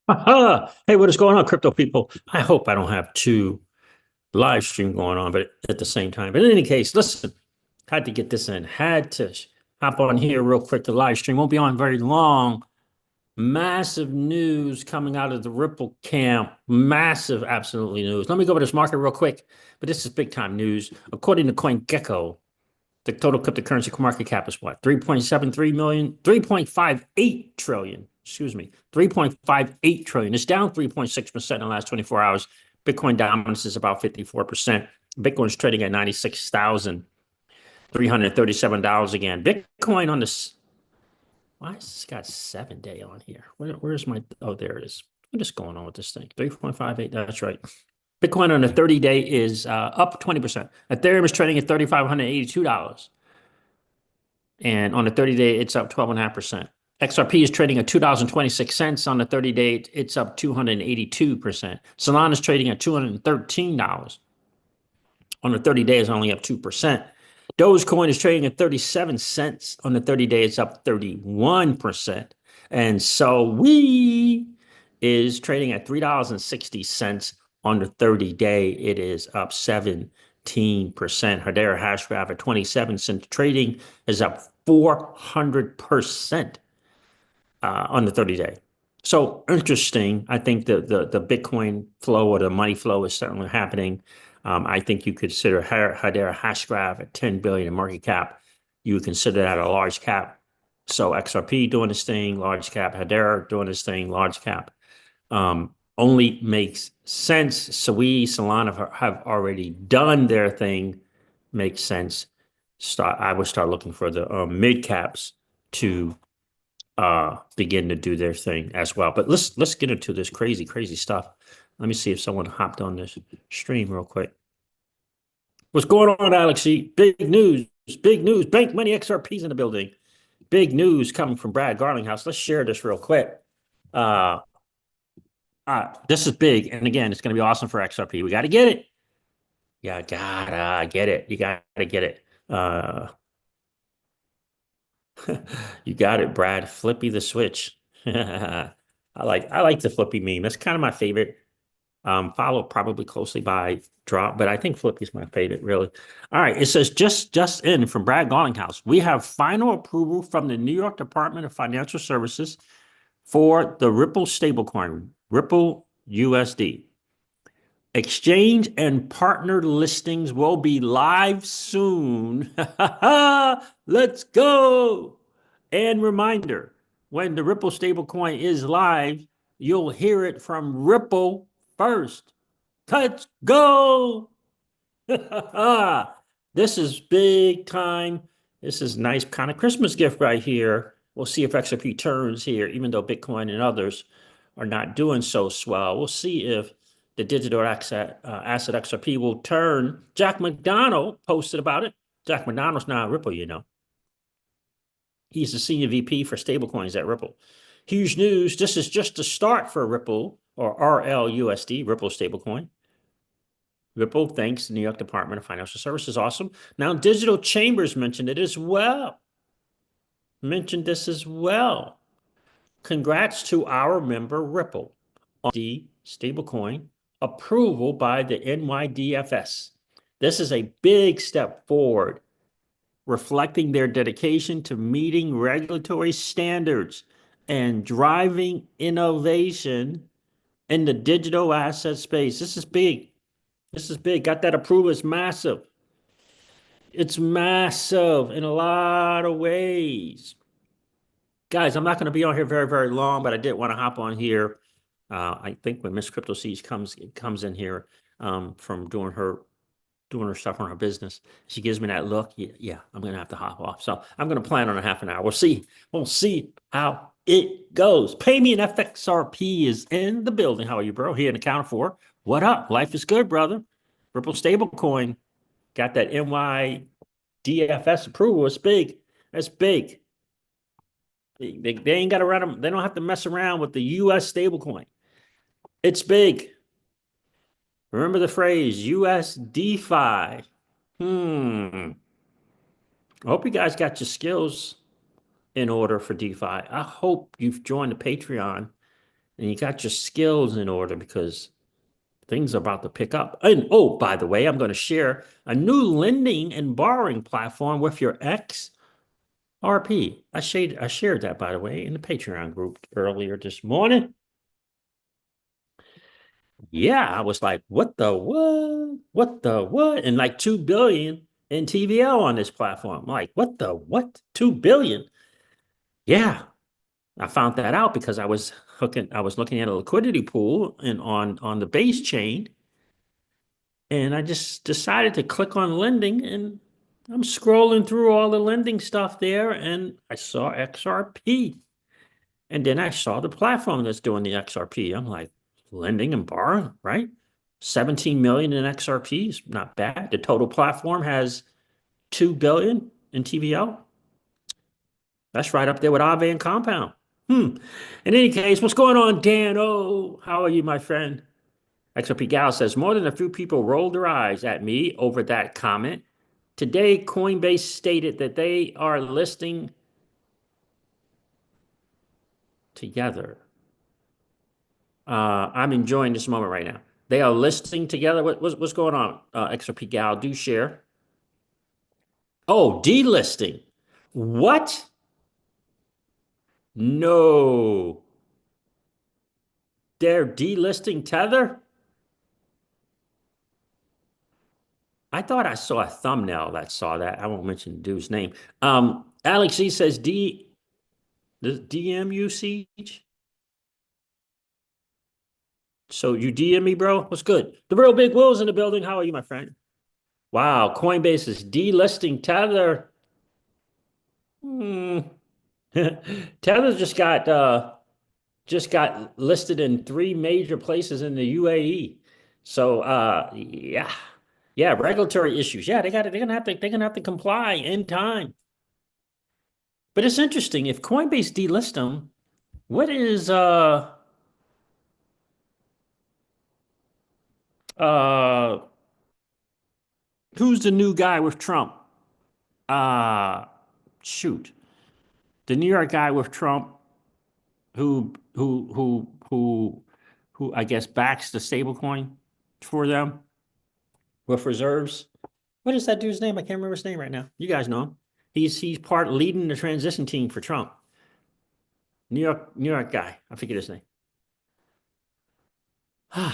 Hey, what is going on, crypto people? I hope I don't have two live stream going on, but at the same time. But in any case, listen, had to get this in. Had to hop on here real quick. The live stream won't be on very long. Massive news coming out of the Ripple camp. Massive, absolutely news. Let me go over this market real quick. But this is big time news. According to CoinGecko, the total cryptocurrency market cap is what? 3.73 million, 3.58 trillion. Excuse me, 3.58 trillion. It's down 3.6% in the last 24 hours. Bitcoin dominance is about 54%. Bitcoin's trading at $96,337 again. Bitcoin on this. Why has this got 7-day on here? Where's my, oh, there it is. What is going on with this thing? 3.58, that's right. Bitcoin on the 30-day is up 20%. Ethereum is trading at $3,582. And on the 30-day, it's up 12.5%. XRP is trading at $2.26 on the 30-day. It's up 282%. Solana is trading at $213. On the 30-day, it's only up 2%. Dogecoin is trading at 37 cents. On the 30-day, it's up 31%. And so we is trading at $3.60. On the 30-day, it is up 17%. Hedera hash rate at 27 cents trading is up 400% on the 30-day. So interesting. I think the Bitcoin flow or the money flow is certainly happening. I think you consider Hedera Hashgraph at 10 billion in market cap. You would consider that a large cap. So XRP doing this thing, large cap. Hedera doing this thing, large cap. Only makes sense. So Solana have already done their thing. Makes sense. I would start looking for the mid caps to begin to do their thing as well. But let's get into this crazy stuff. Let me see if someone hopped on this stream real quick. What's going on, Alex? Big news. Big news. Bank Money XRP's in the building. Big news coming from Brad Garlinghouse. Let's share this real quick. This is big. And again, it's going to be awesome for XRP. We got to get it. Yeah, gotta get it. You gotta get it. You got it, Brad. Flippy the switch. I like the Flippy meme. That's kind of my favorite. Followed probably closely by Drop, but I think Flippy's my favorite, really. All right, it says just in from Brad Garlinghouse. We have final approval from the New York Department of Financial Services for the Ripple stablecoin, Ripple USD. Exchange and partner listings will be live soon. Let's go. And reminder, when the Ripple stablecoin is live, you'll hear it from Ripple first. Let's go. This is big time. This is nice kind of Christmas gift right here. We'll see if XRP turns here, even though Bitcoin and others are not doing so swell. We'll see if the digital asset XRP will turn. Jack McDonald posted about it. Jack McDonald's now at Ripple, you know. He's the senior VP for stablecoins at Ripple. Huge news. This is just the start for Ripple, or RLUSD, Ripple stablecoin. Ripple thanks the New York Department of Financial Services. Awesome. Now, Digital Chambers mentioned it as well. Mentioned this as well. Congrats to our member Ripple on the stablecoin approval by the NYDFS. This is a big step forward, reflecting their dedication to meeting regulatory standards and driving innovation in the digital asset space. This is big. This is big. Got that approval. It's massive. It's massive in a lot of ways. Guys, I'm not going to be on here very long, but I did want to hop on here. I think when Miss CryptoCeej comes in here from doing her stuff on her business, she gives me that look. Yeah, I'm going to have to hop off. So I'm going to plan on a half an hour. We'll see how it goes. Pay Me an FXRP is in the building. How are you, bro? Here in account for. What up? Life is good, brother. Ripple stablecoin got that NYDFS approval. It's big. That's big. They ain't got to run them. They don't have to mess around with the US stablecoin. It's big. Remember the phrase US DeFi. I hope you guys got your skills in order for DeFi. I hope you've joined the Patreon and you got your skills in order because things are about to pick up. And oh, by the way, I'm going to share a new lending and borrowing platform with your XRP. I shared that, by the way, in the Patreon group earlier this morning. Yeah, I was like, what the what? What the what? And like 2 billion in TVL on this platform. I'm like, what the what? 2 billion? Yeah. I found that out because I was looking at a liquidity pool and on the base chain, and I just decided to click on lending, and I'm scrolling through all the lending stuff there, and I saw XRP. And then I saw the platform that's doing the XRP. I'm like, lending and borrowing, right? 17 million in XRP is not bad. The total platform has 2 billion in TVL. That's right up there with Aave and Compound. In any case, what's going on, Dan? Oh, how are you, my friend? XRP Gal says, more than a few people rolled their eyes at me over that comment. Today, Coinbase stated that they are listing together. I'm enjoying this moment right now. They are listing together. What's going on? XRP Gal, do share. Oh, delisting. What? No. They're delisting Tether? I thought I saw a thumbnail that saw that. I won't mention the dude's name. Alex E says the DMU siege. So you DM me, bro? What's good? The real big Will's in the building. How are you, my friend? Wow, Coinbase is delisting Tether. Hmm. Tether just got listed in 3 major places in the UAE. So yeah. Yeah, regulatory issues. Yeah, they're gonna have to comply in time. But it's interesting. If Coinbase delist them, what is uh who's the new guy with Trump? Uh shoot. The New York guy with Trump who I guess backs the stablecoin for them with reserves. What is that dude's name? I can't remember his name right now. You guys know him. He's part leading the transition team for Trump. New York guy. I forget his name.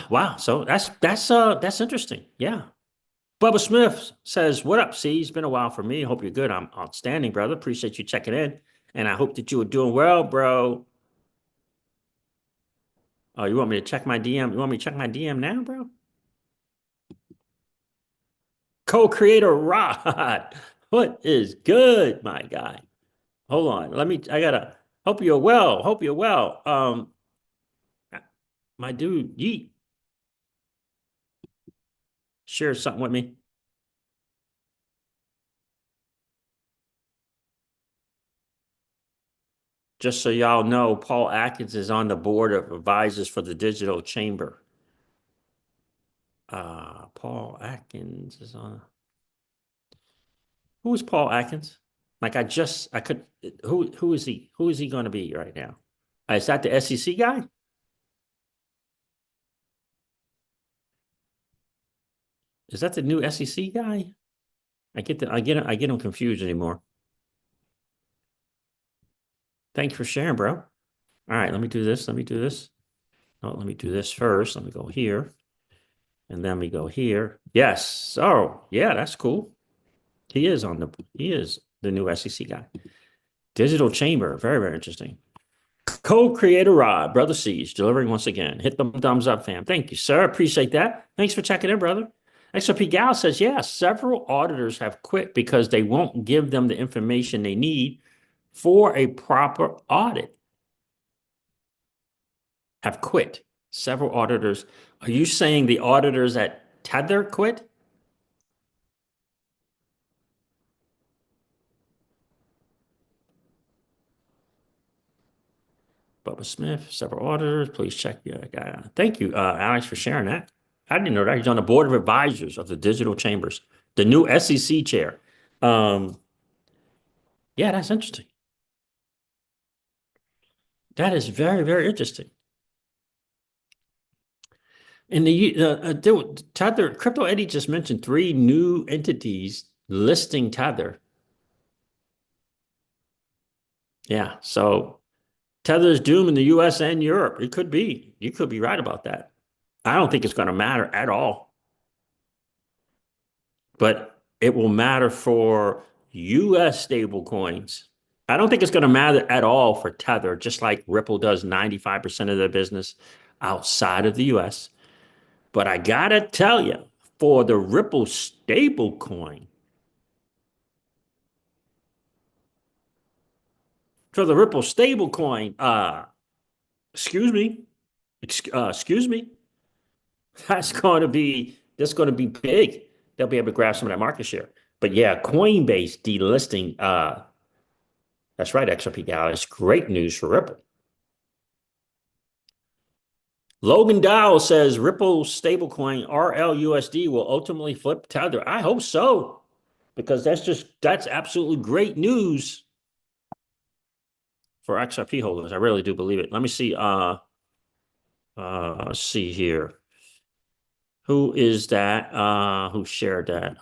Wow. So that's interesting. Yeah. Bubba Smith says, "What up, C? It's been a while for me. Hope you're good. I'm outstanding, brother. Appreciate you checking in, and I hope that you are doing well, bro." Oh, you want me to check my DM? You want me to check my DM now, bro? Co-creator Rod, what is good, my guy? Hold on. I gotta hope you're well. Hope you're well. My dude, Yeet, share something with me. Just so y'all know, Paul Atkins is on the board of advisors for the Digital Chamber. Paul Atkins is on. Who is Paul Atkins? Like I could. Who is he? Who is he going to be right now? Is that the SEC guy? Is that the new SEC guy? I get him confused anymore. Thank you for sharing, bro. All right, let me do this. Let me do this. Oh, let me do this first. Let me go here. And then we go here. Yes. Oh, yeah, that's cool. He is the new SEC guy. Digital Chamber. Very, very interesting. Co-creator Rod, Brother Siege, delivering once again. Hit the thumbs up, fam. Thank you, sir. Appreciate that. Thanks for checking in, brother. XRP Gal says, yeah, several auditors have quit because they won't give them the information they need for a proper audit. Have quit. Several auditors. Are you saying the auditors at Tether quit? Bubba Smith, several auditors. Please check. Thank you, Alex, for sharing that. I didn't know that. He's on the board of advisors of the digital chambers, the new SEC chair. Yeah, that's interesting. That is very, very interesting. And Tether, Crypto Eddie just mentioned 3 new entities listing Tether. Yeah, so Tether's doom in the US and Europe. It could be. You could be right about that. I don't think it's going to matter at all, but it will matter for US stable coins. I don't think it's going to matter at all for Tether, just like Ripple does 95% of their business outside of the US. But I gotta tell you, for the Ripple stablecoin, for the Ripple stablecoin, excuse me, excuse me, that's going to be big. They'll be able to grab some of that market share. But yeah, Coinbase delisting, that's right, XRP guys, great news for Ripple. Logan Dow says Ripple stablecoin RLUSD will ultimately flip Tether. I hope so, because that's absolutely great news for XRP holders. I really do believe it. Let me see. Let's see here. Who is that? Who shared that?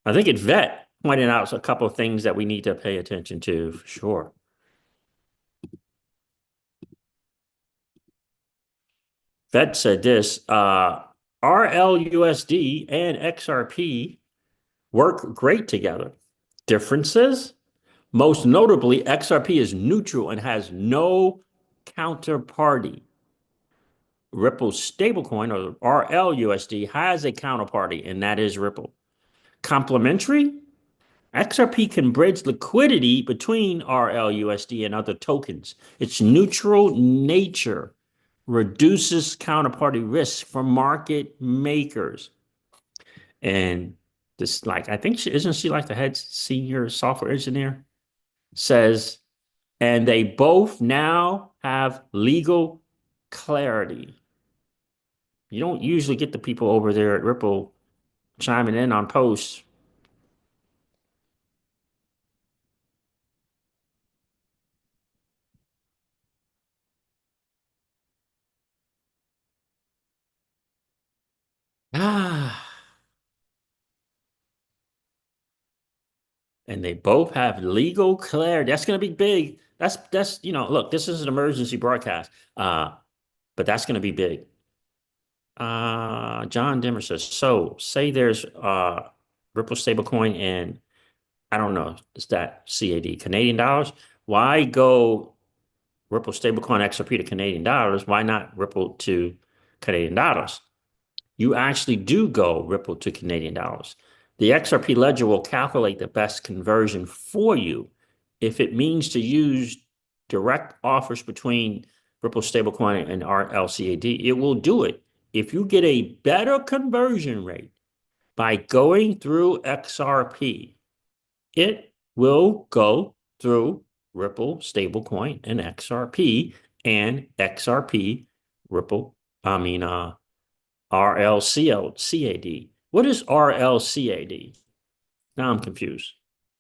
I think it's Vet pointed out a couple of things that we need to pay attention to for sure. Vet said this, RLUSD and XRP work great together. Differences? Most notably, XRP is neutral and has no counterparty. Ripple's stablecoin, or RLUSD, has a counterparty, and that is Ripple. Complementary? XRP can bridge liquidity between RLUSD and other tokens. Its neutral nature reduces counterparty risk for market makers. And this, like, I think isn't she like the head senior software engineer? Says, and they both now have legal clarity. You don't usually get the people over there at Ripple chiming in on posts. Ah, and they both have legal clarity. That's going to be big. That's look, this is an emergency broadcast. But that's going to be big. John Dimmer says, so say there's Ripple stablecoin and I don't know, is that CAD, Canadian dollars? Why go Ripple stablecoin XRP to Canadian dollars? Why not Ripple to Canadian dollars? You actually do go Ripple to Canadian dollars. The XRP ledger will calculate the best conversion for you. If it means to use direct offers between Ripple stablecoin and RLCAD, it will do it. If you get a better conversion rate by going through XRP, it will go through Ripple stablecoin and XRP Ripple, RLCAD. What is RLCAD? Now I'm confused.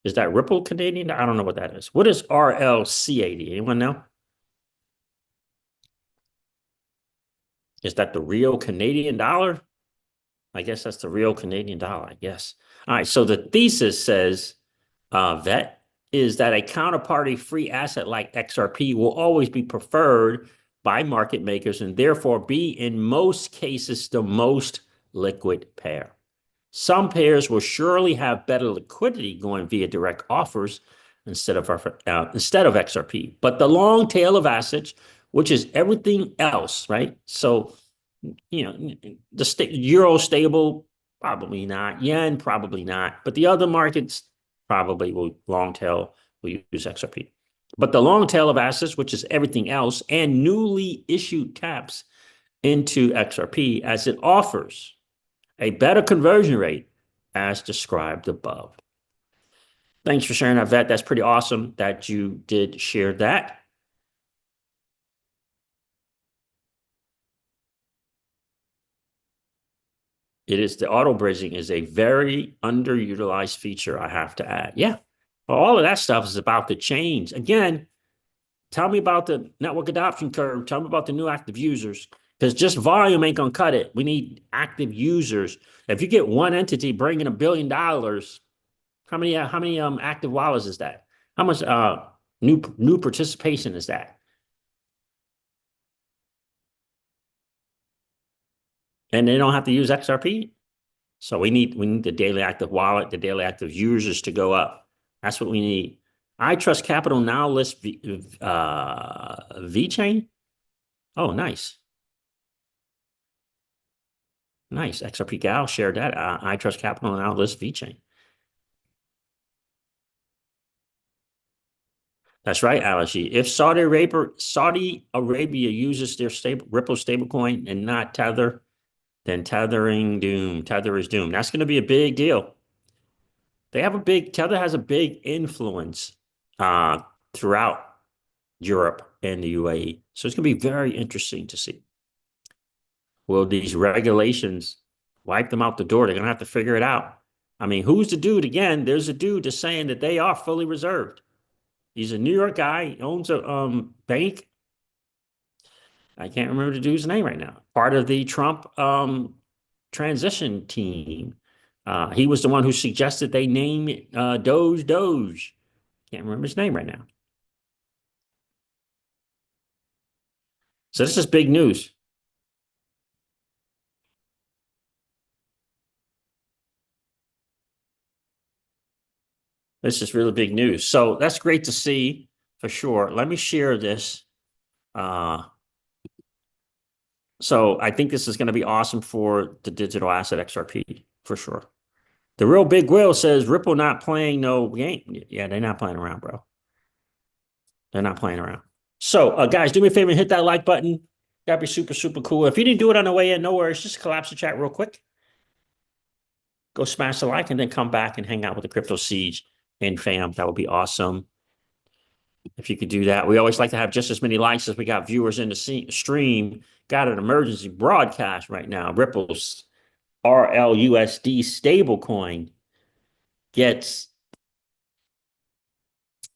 Is that Ripple Canadian? I don't know what that is. What is RLCAD? Anyone know? Is that the real Canadian dollar? I guess that's the real Canadian dollar, I guess. All right, so the thesis says, Vet, is that a counterparty-free asset like XRP will always be preferred by market makers and therefore be, in most cases, the most liquid pair. Some pairs will surely have better liquidity going via direct offers instead of XRP. But the long tail of assets, which is everything else, right? So, the euro stable, probably not. Yen, probably not. But the other markets probably will long tail will use XRP. But the long tail of assets, which is everything else, and newly issued taps into XRP as it offers a better conversion rate as described above. Thanks for sharing that, Vet. That's pretty awesome that you did share that. It is the auto bridging is a very underutilized feature, I have to add. Yeah. Well, all of that stuff is about to change. Again, Tell me about the network adoption curve. Tell me about the new active users. Because just volume ain't gonna cut it. We need active users. If you get one entity bringing $1 billion, how many active wallets is that? How much new participation is that? And they don't have to use XRP. So we need the daily active wallet, the daily active users to go up. That's what we need. I trust capital now list VeChain. Oh, nice. Nice. XRP Gal shared that. I trust capital now list VeChain. That's right, Alashi. If Saudi Arabia uses their Ripple stablecoin and not Tether, then tethering doom. Tether is doomed. That's going to be a big deal. Tether has a big influence uh, throughout Europe and the UAE. So it's going to be very interesting to see. Will these regulations wipe them out the door? They're going to have to figure it out. I mean, who's the dude again? There's a dude that's saying that they are fully reserved. He's a New York guy. He owns a bank. I can't remember the dude's name right now. Part of the Trump transition team. He was the one who suggested they name Doge. Can't remember his name right now. So this is big news. This is really big news. So that's great to see for sure. Let me share this. So I think this is going to be awesome for the digital asset XRP for sure. The real big whale says Ripple not playing no game. Yeah, they're not playing around, bro. They're not playing around. So, guys, do me a favor and hit that like button. That'd be super, super cool. If you didn't do it on the way in, no worries. Just collapse the chat real quick. Go smash the like and then come back and hang out with the CryptoCeej and fam. That would be awesome. If you could do that. We always like to have just as many likes as we got viewers in the stream. Got an emergency broadcast right now. Ripple's RLUSD stablecoin gets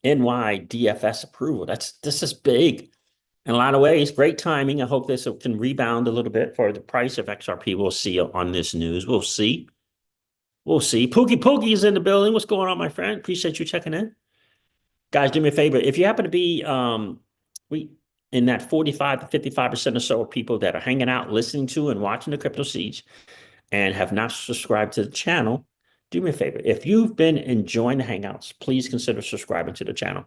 NYDFS approval. This is big in a lot of ways. Great timing. I hope this can rebound a little bit for the price of XRP. We'll see on this news. We'll see. We'll see. Pookie is in the building. What's going on, my friend? Appreciate you checking in. Guys, do me a favor. If you happen to be in that 45 to 55% or so of people that are hanging out, listening to and watching the CryptoCeej and have not subscribed to the channel, do me a favor. If you've been enjoying the Hangouts, please consider subscribing to the channel.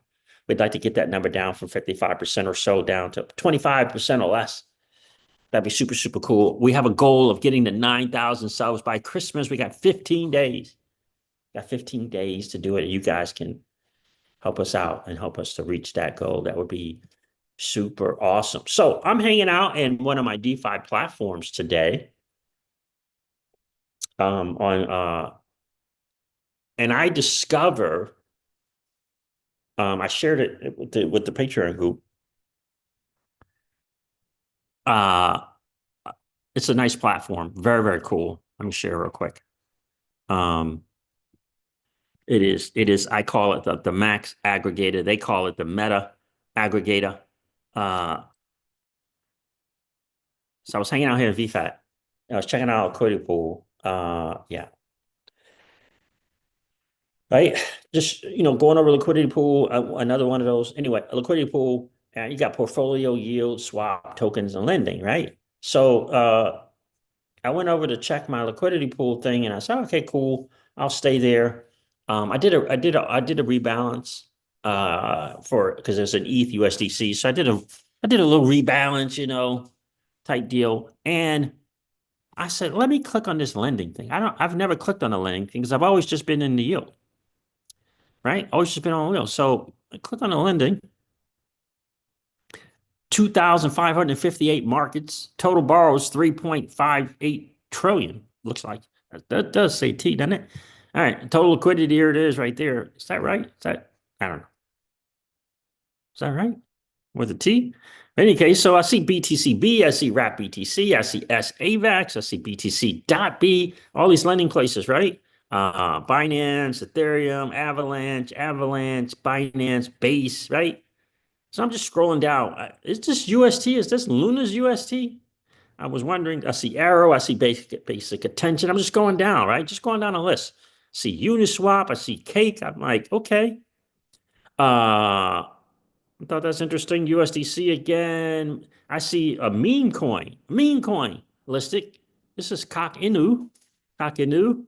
We'd like to get that number down from 55% or so down to 25% or less. That'd be super, super cool. We have a goal of getting to 9,000 subs by Christmas. We got 15 days. Got 15 days to do it. You guys can help us out and help us to reach that goal. That would be super awesome. So I'm hanging out in one of my DeFi platforms today. And I discover, I shared it with the Patreon group. It's a nice platform. Very, very cool. Let me share real quick. It is, I call it the max aggregator. They call it the meta aggregator. So I was hanging out here at VFAT. I was checking out liquidity pool. Yeah. Right. Just, going over liquidity pool, another one of those. Anyway, a liquidity pool, you got portfolio, yield, swap, tokens, and lending, right? So I went over to check my liquidity pool thing and I said, okay, cool. I'll stay there. I did a rebalance because there's an ETH USDC. So I did a little rebalance, type deal. And I said, let me click on this lending thing. I've never clicked on the lending thing because I've always just been in the yield. Right? Always just been on the yield. So I click on the lending. 2,558 markets. Total borrows 3.58 trillion. Looks like that does say T, doesn't it? All right. Total liquidity, here it is right there. Is that right? I don't know. Is that right? With a T? In any case, so I see BTCB, I see Wrap BTC, I see SAVAX, I see BTC.B, all these lending places, right? Binance, Ethereum, Avalanche, Binance, Base, right? So I'm just scrolling down. Is this UST? Is this Luna's UST? I was wondering. I see arrow. I see basic attention. I'm just going down, right? Just going down the list. See Uniswap. I see Cake. I'm like, okay. I thought that's interesting. USDC again. I see a meme coin listed. This is Cock Inu. Cock Inu.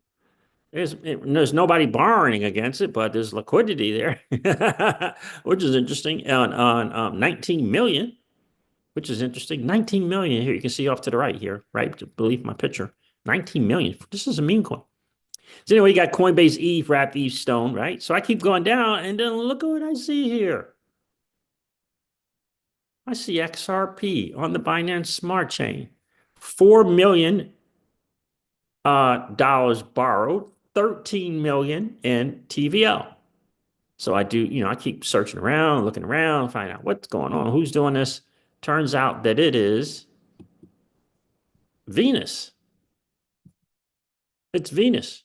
There's nobody borrowing against it, but there's liquidity there, which is interesting. On 19 million, which is interesting. 19 million here. You can see off to the right here, right? To believe my picture. 19 million. This is a meme coin. So anyway, you got Coinbase ETH, Wrap ETH Stone, right? So I keep going down, and then look at what I see here. I see XRP on the Binance Smart Chain. $4 million dollars borrowed, 13 million in TVL. So I do, I keep searching around, looking around, find out what's going on, who's doing this. Turns out that it is Venus. It's Venus.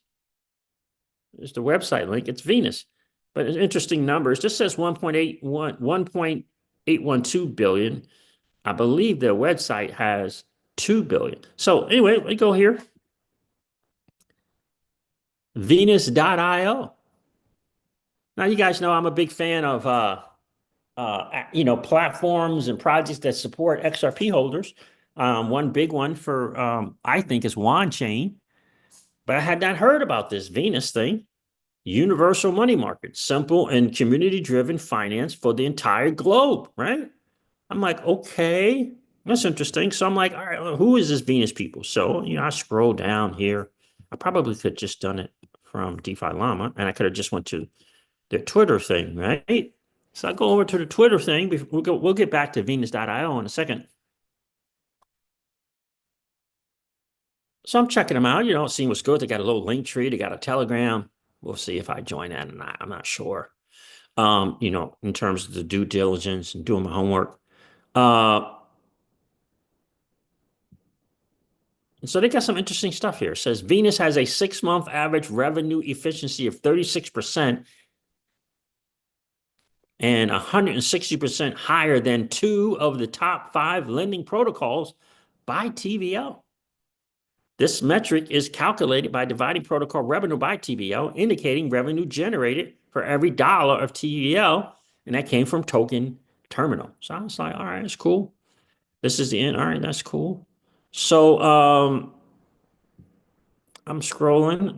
There's the website link. It's Venus. But it's interesting numbers. This says 1.812 billion. I believe their website has 2 billion. So anyway, we go here. Venus.io. Now you guys know I'm a big fan of platforms and projects that support XRP holders. One big one for I think is Chain, but I had not heard about this Venus thing. Universal money market, simple and community-driven finance for the entire globe, right? I'm like, okay, that's interesting. So I'm like, all right, well, who is this Venus people? So, I scroll down here. I probably could have just done it from DeFi Llama, and I could have just went to their Twitter thing, right? So I go over to the Twitter thing. We'll get back to Venus.io in a second. So I'm checking them out, seeing what's good. They got a little link tree. They got a Telegram. We'll see if I join that or not. I'm not sure. In terms of the due diligence and doing my homework. So they got some interesting stuff here. It says Venus has a 6-month average revenue efficiency of 36% and 160% higher than 2 of the top 5 lending protocols by TVL. This metric is calculated by dividing protocol revenue by TVL, indicating revenue generated for every dollar of TVL, and that came from token terminal. So I was like, all right, that's cool. This is the end. All right, that's cool. So I'm scrolling,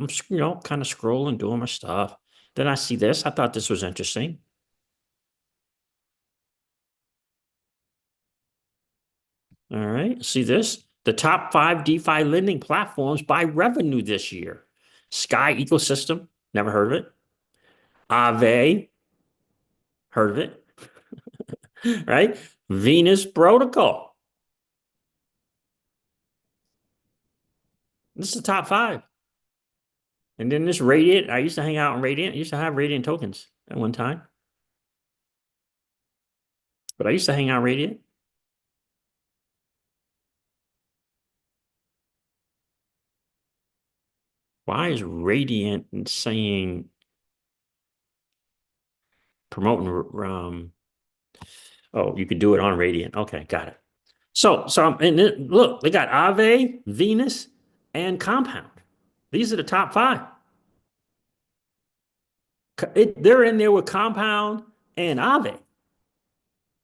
kind of scrolling, doing my stuff. Then I see this. I thought this was interesting. All right, see this? The top 5 DeFi lending platforms by revenue this year. Sky Ecosystem, never heard of it. Aave, heard of it. Right? Venus Protocol. This is the top 5. And then this Radiant. I used to hang out on Radiant. I used to have Radiant tokens at one time. But I used to hang out Radiant. Why is Radiant saying promoting oh, you could do it on Radiant. Okay, got it. So and then, look, they got Aave, Venus, and Compound. These are the top 5. They're in there with Compound and Aave.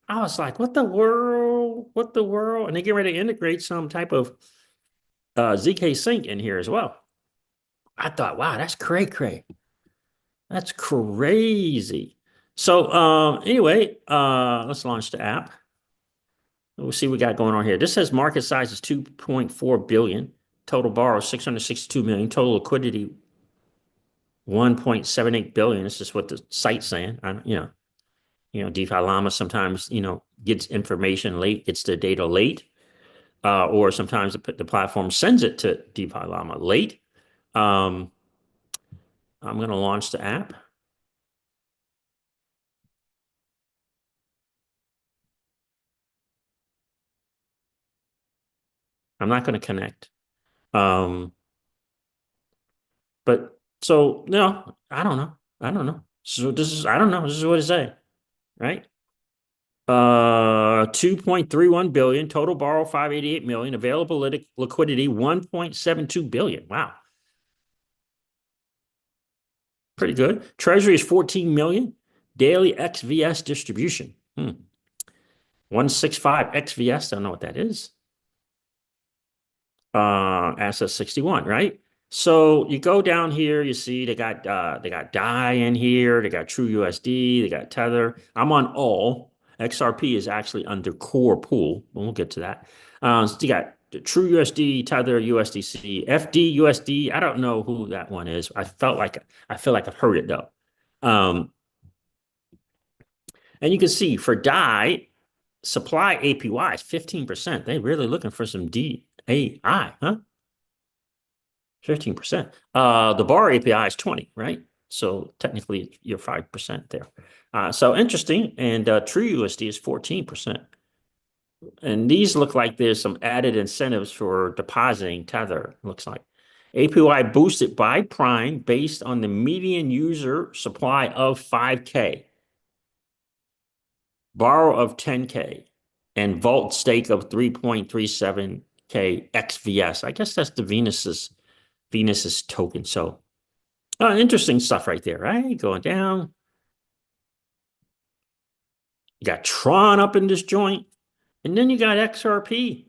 I was like, what the world? What the world? And they get ready to integrate some type of ZK Sync in here as well. I thought, wow, that's cray. That's crazy. So anyway, let's launch the app. We'll see what we got going on here. This says market size is 2.4 billion. Total borrow 662 million. Total liquidity 1.78 billion. This is what the site's saying. DeFi Llama sometimes gets information late, gets the data late, or sometimes the platform sends it to DeFi Llama late. I'm going to launch the app. I'm not going to connect. But so no, I don't know. So I don't know. This is what it say, right? 2.31 billion, total borrow 588 million, available liquidity 1.72 billion. Wow. Pretty good. Treasury is 14 million. Daily XVS distribution. 165 XVS. Don't know what that is. Asset 61, right? So you go down here, you see they got DAI in here, they got True USD, they got Tether. I'm on all. XRP is actually under core pool. We'll get to that. So you got True USD, Tether, USDC, FD, USD. I don't know who that one is. I feel like I've heard it though. And you can see for DAI, supply APY is 15%. They're really looking for some DAI, huh? 15%. The bar API is 20, right? So technically you're 5% there. So interesting. And True USD is 14%. And these look like there's some added incentives for depositing Tether, looks like. APY boosted by Prime based on the median user supply of 5K. Borrow of 10K. And vault stake of 3.37K XVS. I guess that's the Venus's token. So interesting stuff right there, right? Going down. You got Tron up in this joint. And then you got XRP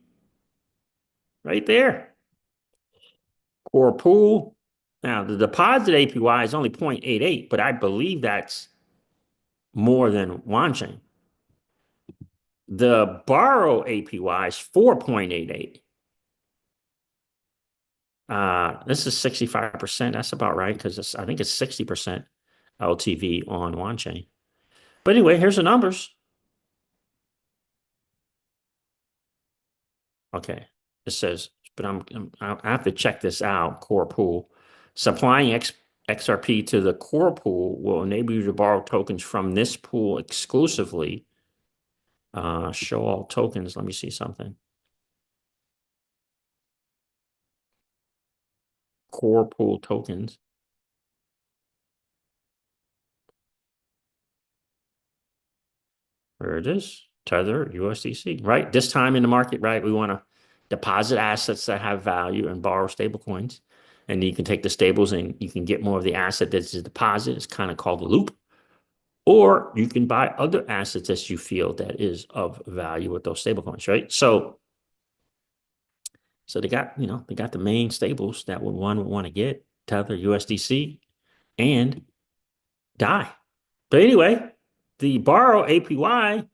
right there. Core pool. Now, the deposit APY is only 0.88, but I believe that's more than Wanchain. The borrow APY is 4.88. This is 65%. That's about right because I think it's 60% LTV on Wanchain. But anyway, here's the numbers. Okay, it says, but I have to check this out. Core pool, supplying XRP to the core pool will enable you to borrow tokens from this pool exclusively. Show all tokens. Let me see something. Core pool tokens. There it is. Tether, USDC, right? This time in the market, right? We want to deposit assets that have value and borrow stable coins. And you can take the stables and you can get more of the asset that's a deposit. It's kind of called a loop. Or you can buy other assets that you feel that is of value with those stable coins, right? So they got, they got the main stables that one would want to get, Tether, USDC, and DAI. But anyway, the borrow APY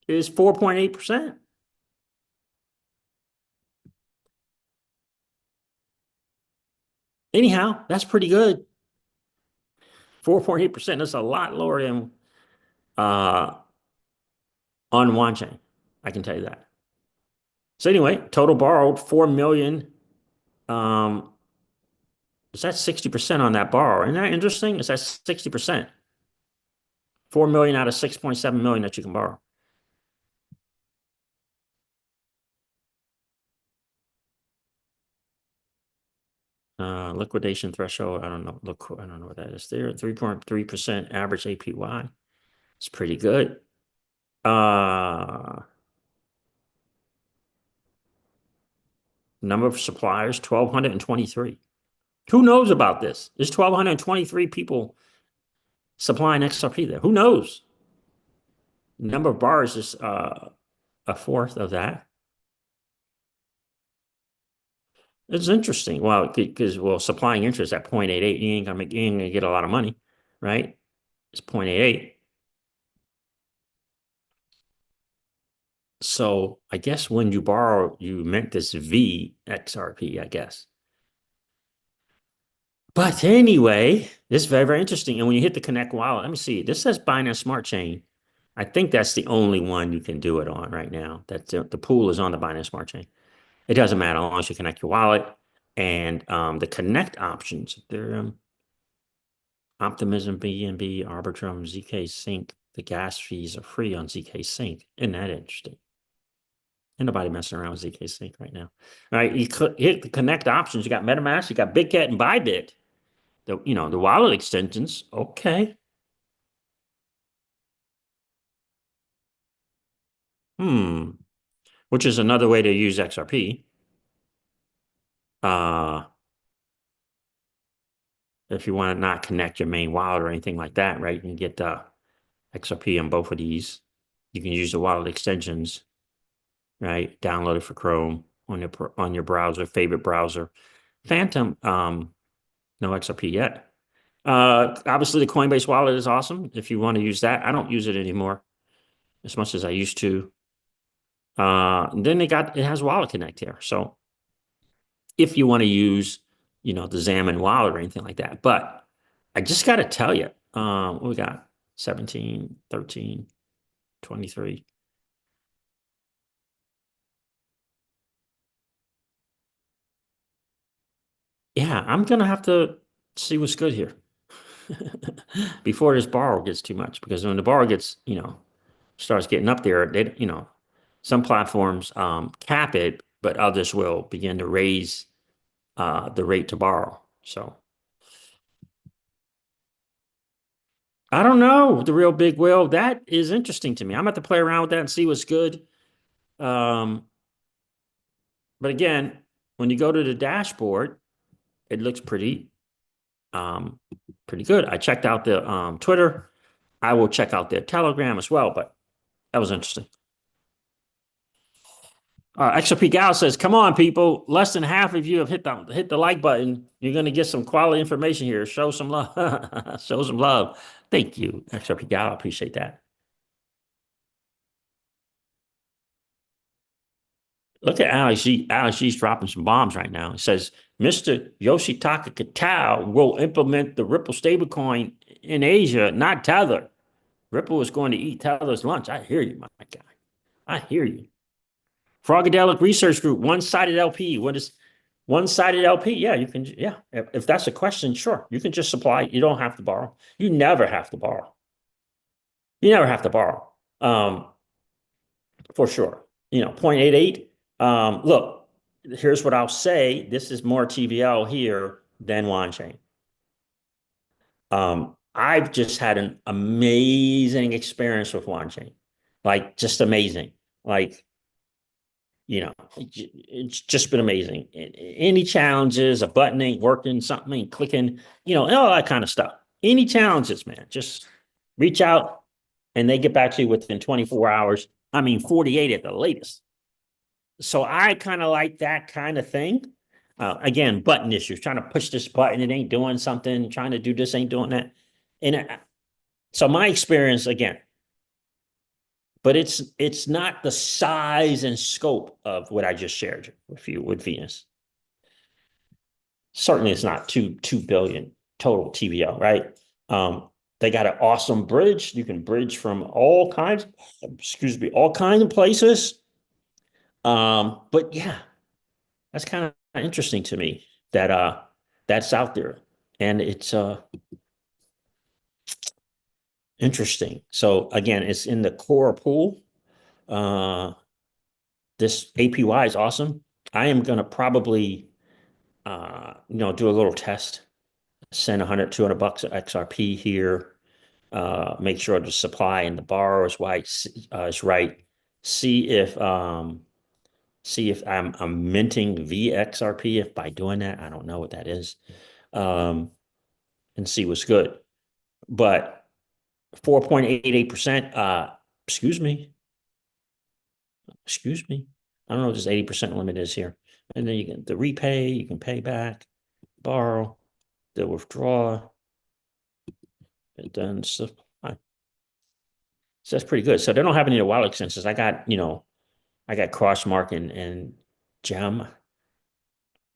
is 4.8%. Anyhow, that's pretty good. 4.8%. That's a lot lower than on Wanchain. I can tell you that. So anyway, total borrowed 4 million. Is that 60% on that borrow? Isn't that interesting? Is that 60%? 4 million out of 6.7 million that you can borrow. Liquidation threshold. I don't know. Look, I don't know what that is there. 3.3% average APY. It's pretty good. Number of suppliers, 1,223. Who knows about this? There's 1,223 people supplying XRP there. Who knows? Number of bars is a fourth of that. It's interesting. Well, because supplying interest at 0.88, you ain't gonna get a lot of money, right? It's 0.88. So I guess when you borrow, you meant this VXRP, I guess. But anyway, this is very, very interesting. And when you hit the Connect wallet, let me see. This says Binance Smart Chain. I think that's the only one you can do it on right now. That the pool is on the Binance Smart Chain. It doesn't matter as long as you connect your wallet. And the Connect options, they're Optimism, BNB, Arbitrum, ZK Sync. The gas fees are free on ZK Sync. Isn't that interesting? Ain't nobody messing around with ZK Sync right now. All right, you hit the Connect options. You got MetaMask, you got BitGet and Bybit. The wallet extensions. Okay. Which is another way to use XRP. Uh, if you want to not connect your main wallet or anything like that, right? You can get XRP on both of these. You can use the wallet extensions, right? Download it for Chrome on your browser, favorite browser. Phantom, no XRP yet. Obviously, the Coinbase wallet is awesome if you want to use that. I don't use it anymore as much as I used to. Then it has Wallet Connect here. So if you want to use, the Xamarin wallet or anything like that. But I just got to tell you, what we got 17, 13, 23. Yeah, I'm going to have to see what's good here before this borrow gets too much. Because when the borrow gets, starts getting up there, some platforms cap it, but others will begin to raise the rate to borrow. So I don't know the real big whale. That is interesting to me. I'm going to play around with that and see what's good. Um, but again, when you go to the dashboard, it looks um, pretty good. I checked out the Twitter. I will check out their Telegram as well, but that was interesting. XRP Gal says, "Come on, people! Less than half of you have hit the like button. You're going to get some quality information here. Show some love. Show some love. Thank you, XRP Gal. I appreciate that." Look at Alex G. Alex G's dropping some bombs right now. He says, "Mr. Yoshitaka Kitao will implement the Ripple stablecoin in Asia, not Tether. Ripple is going to eat Tether's lunch." I hear you, my guy. I hear you. Frogadelic Research Group, one-sided LP. What is one-sided LP? Yeah, you can. Yeah, if that's a question, sure. You can just supply. You don't have to borrow. You never have to borrow. You never have to borrow. For sure. 0.88. Look, here's what I'll say. This is more TVL here than Wanchain. I've just had an amazing experience with Wanchain. Like, just amazing. Like, it's just been amazing. Any challenges, a button ain't working, something ain't clicking, all that kind of stuff. Any challenges, man, just reach out and they get back to you within 24 hours. I mean, 48 at the latest. So I kind of like that kind of thing. Again, button issues, trying to push this button, it ain't doing something, trying to do this, ain't doing that. And so my experience, again, but it's not the size and scope of what I just shared with you with Venus. Certainly it's not 2 billion total TVL, right? They got an awesome bridge. You can bridge from all kinds of places. But yeah, that's kind of interesting to me that that's out there. And it's interesting. So again, it's in the core pool. This APY is awesome. I am going to probably, do a little test, send 100, $200 of XRP here, make sure the supply and the borrow is right. See if I'm minting VXRP. If by doing that, I don't know what that is, and see what's good. But 4.88%, excuse me. I don't know what this 80% limit is here. And then you get the repay, you can pay back, borrow, the withdraw, and then so that's pretty good. So they don't have any wallet extensions. I got Crossmark and Gem.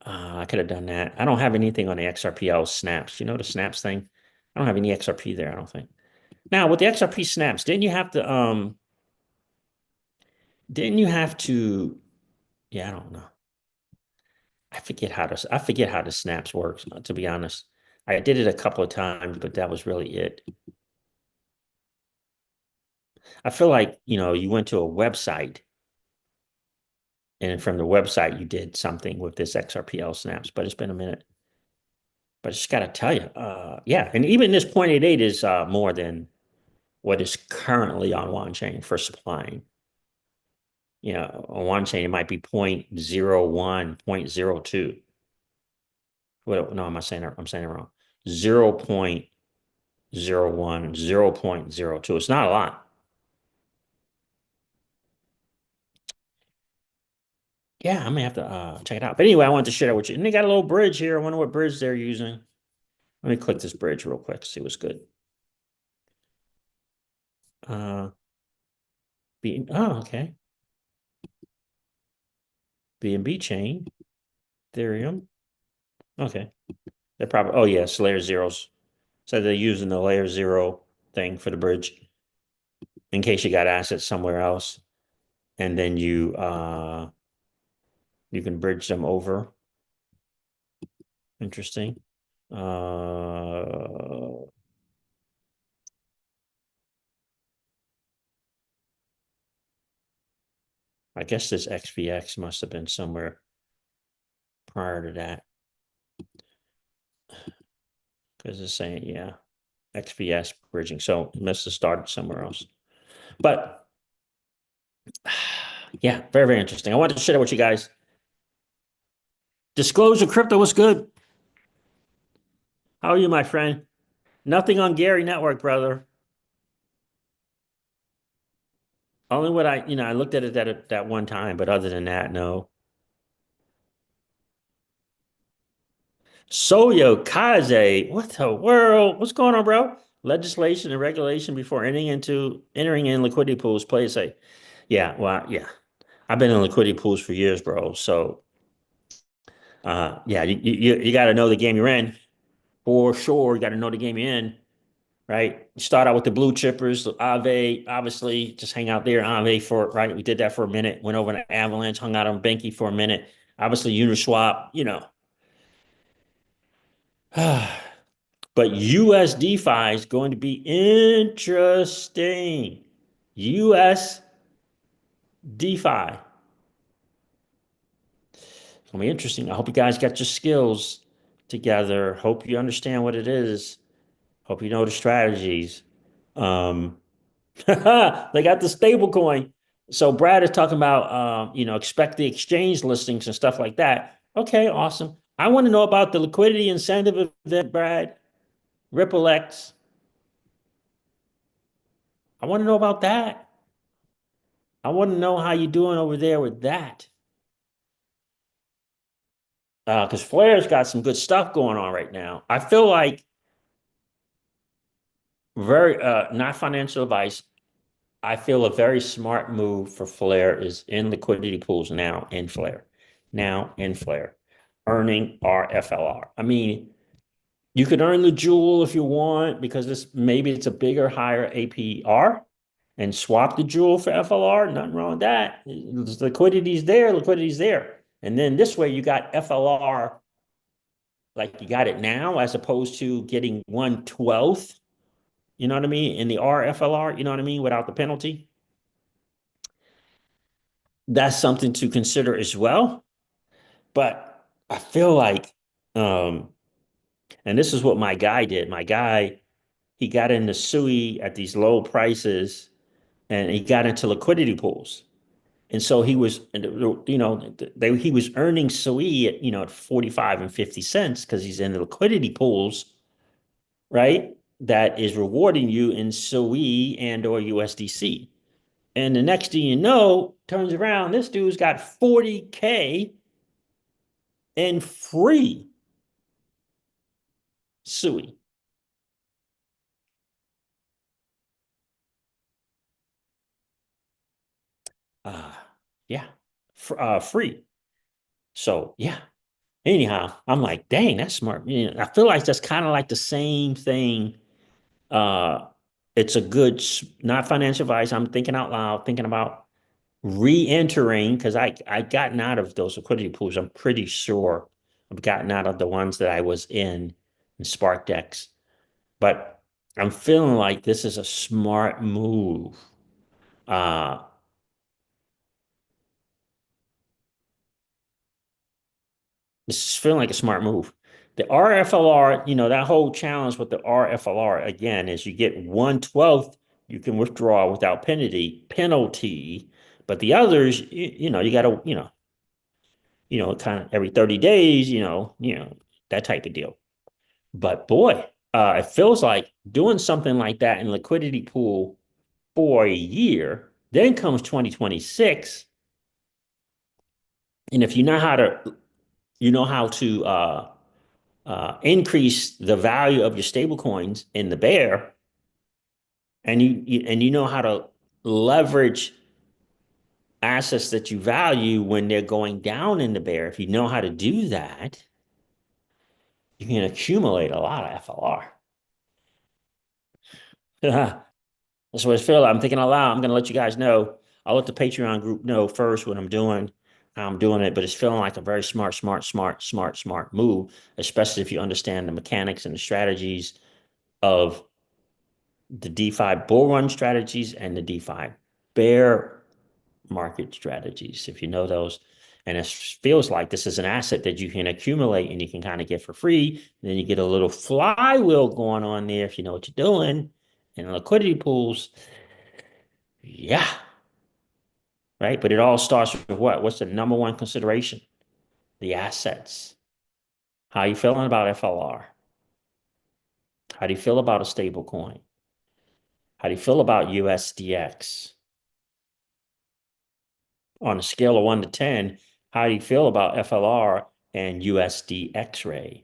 I could have done that. I don't have anything on the XRPL snaps. The snaps thing? I don't have any XRP there, I don't think. Now with the XRP snaps, didn't you have to, yeah, I don't know. I forget how the snaps works, to be honest. I did it a couple of times, but that was really it. I feel like, you went to a website and from the website you did something with this XRPL snaps, but it's been a minute. But I just got to tell you, yeah, and even this 0.88 is more than what is currently on Wanchain for supplying. on one chain, it might be 0.01, 0.02. Well, no, I'm saying it wrong. 0.01, 0.02. It's not a lot. Yeah, I may have to check it out. But anyway, I wanted to share that with you. And they got a little bridge here. I wonder what bridge they're using. Let me click this bridge real quick, see what's good. Okay. BNB chain, Ethereum. Okay. They're probably, oh yes, layer zeros. So they're using the layer zero thing for the bridge in case you got assets somewhere else. And then you can bridge them over. Interesting. I guess this XVX must have been somewhere prior to that. Because it's saying, yeah, XVS bridging. So it must have started somewhere else. But yeah, very, very interesting. I wanted to share that with you guys. Disclosure Crypto was good. How are you, my friend? Nothing on Gary Network, brother. Only what I looked at it that one time, but other than that, no. Soyo Kaze, what the world? What's going on, bro? Legislation and regulation before entering in liquidity pools. Play it safe. Yeah, well, yeah. I've been in liquidity pools for years, bro. So, yeah, you got to know the game you're in for sure. You got to know the game you're in, right? You start out with the blue chippers, the Aave, obviously, just hang out there. Aave for right. We did that for a minute. Went over to Avalanche, hung out on Benki for a minute. Obviously, Uniswap, But US DeFi is going to be interesting. US DeFi. It's going to be interesting. I hope you guys got your skills together. Hope you understand what it is. Hope you know the strategies. They got the stablecoin. So Brad is talking about, expect the exchange listings and stuff like that. Okay, awesome. I want to know about the liquidity incentive event, Brad. RippleX. I want to know about that. I want to know how you're doing over there with that. Because Flair's got some good stuff going on right now. I feel like very not financial advice. I feel a very smart move for Flair is in liquidity pools now in Flair. Now in Flair. Earning RFLR. I mean, you could earn the jewel if you want because maybe it's a bigger, higher APR and swap the jewel for FLR. Nothing wrong with that. Liquidity's there, liquidity's there. And then this way you got FLR like you got it now as opposed to getting 1/12, you know what I mean? In the RFLR, you know what I mean, without the penalty. That's something to consider as well. But I feel like and this is what my guy did. My guy, he got into SUI at these low prices and he got into liquidity pools. And so he was, he was earning SUI at 45 and 50 cents because he's in the liquidity pools, right? That is rewarding you in SUI and or USDC. And the next thing you know, turns around, this dude's got 40K in free SUI. Yeah, free. So yeah. Anyhow, I'm like, dang, that's smart. I feel like that's kind of like the same thing. It's a good, not financial advice. I'm thinking out loud, thinking about re-entering because I gotten out of those liquidity pools. I'm pretty sure I've gotten out of the ones that I was in SparkDex. But I'm feeling like this is a smart move. Uh, this is feeling like a smart move. The RFLR, that whole challenge with the RFLR again is you get 1/12, you can withdraw without penalty. But the others, you know, you got to, kind of every 30 days, that type of deal. But boy, it feels like doing something like that in liquidity pool for a year. Then comes 2026, and if you know how to increase the value of your stable coins in the bear, and you know how to leverage assets that you value when they're going down in the bear. If you know how to do that, you can accumulate a lot of FLR. That's what I feel. I'm thinking out loud. I'm going to let you guys know. I'll let the Patreon group know first what I'm doing, how I'm doing it, but it's feeling like a very smart move, especially if you understand the mechanics and the strategies of the DeFi bull run strategies and the DeFi bear market strategies. If you know those, and it feels like this is an asset that you can accumulate and you can kind of get for free. And then you get a little flywheel going on there if you know what you're doing. And liquidity pools, yeah, right? But it all starts with what? What's the number one consideration? The assets. How are you feeling about FLR? How do you feel about a stable coin? How do you feel about USDX? On a scale of 1 to 10, how do you feel about FLR and USD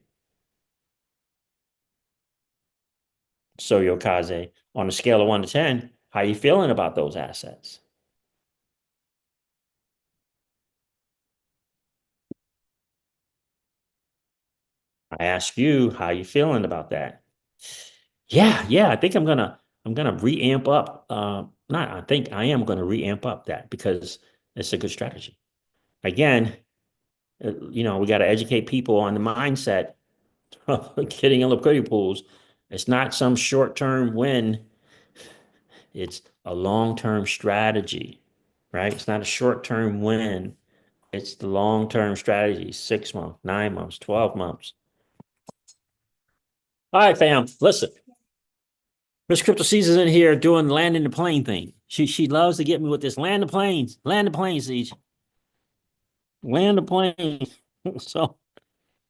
So Yokaze, on a scale of 1 to 10, how are you feeling about those assets? I ask you, how are you feeling about that? Yeah, I think I'm gonna reamp up. Not I think I am gonna reamp up that because it's a good strategy. Again, we got to educate people on the mindset of getting in liquidity pools. It's not some short-term win. It's a long-term strategy, right? It's not a short-term win. It's the long-term strategy, 6 months, 9 months, 12 months. All right, fam. Listen, Miss CryptoCeej is in here doing landing the plane thing. She loves to get me with this land the planes, Siege, land the plane. So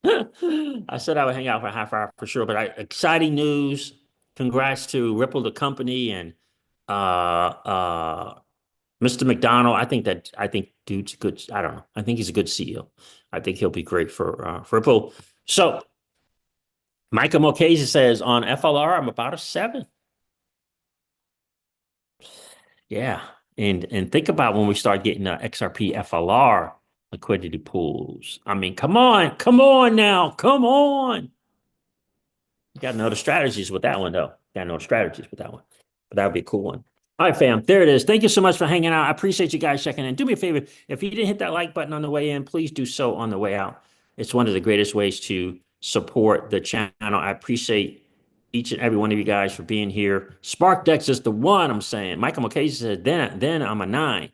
I said I would hang out for a half hour for sure. But exciting news. Congrats to Ripple, the company, and uh Mr. McDonald. I think dude's good. I don't know. I think he's a good CEO. I think he'll be great for Ripple. So Michael Mulcahy says on FLR, I'm about a 7. Yeah. And think about when we start getting XRP FLR liquidity pools. I mean, come on now, come on. You got to know the strategies with that one, though. Got to know the strategies with that one. But that would be a cool one. All right, fam. There it is. Thank you so much for hanging out. I appreciate you guys checking in. Do me a favor. If you didn't hit that like button on the way in, please do so on the way out. It's one of the greatest ways to support the channel. I appreciate each and every one of you guys for being here. SparkDex is the one I'm saying. Michael McKay said, then I'm a 9.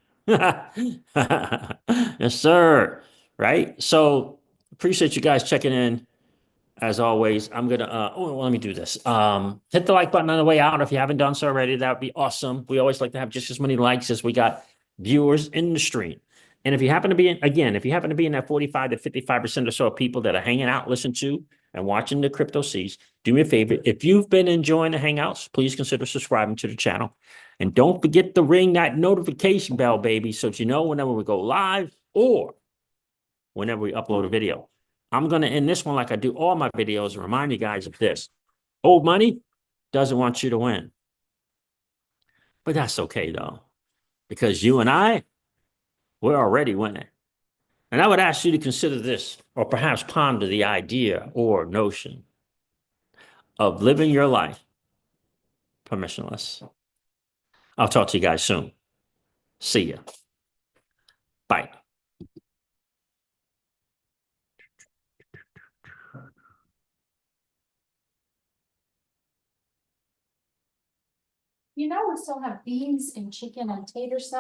Yes, sir. Right? So appreciate you guys checking in. As always, I'm gonna let me do this. Hit the like button on the way out if you haven't done so already. That would be awesome. We always like to have just as many likes as we got viewers in the stream. And if you happen to be if you happen to be in that 45 to 55% or so of people that are hanging out, listen to and watching the CryptoCeej, do me a favor. If you've been enjoying the hangouts, please consider subscribing to the channel. And don't forget to ring that notification bell, baby, so that you know whenever we go live or whenever we upload a video. I'm going to end this one like I do all my videos and remind you guys of this. Old money doesn't want you to win. But that's okay, though, because you and we're already winning. And I would ask you to consider this or perhaps ponder the idea or notion of living your life permissionless. I'll talk to you guys soon. See ya. Bye. You know, we still have beans and chicken and tater salad.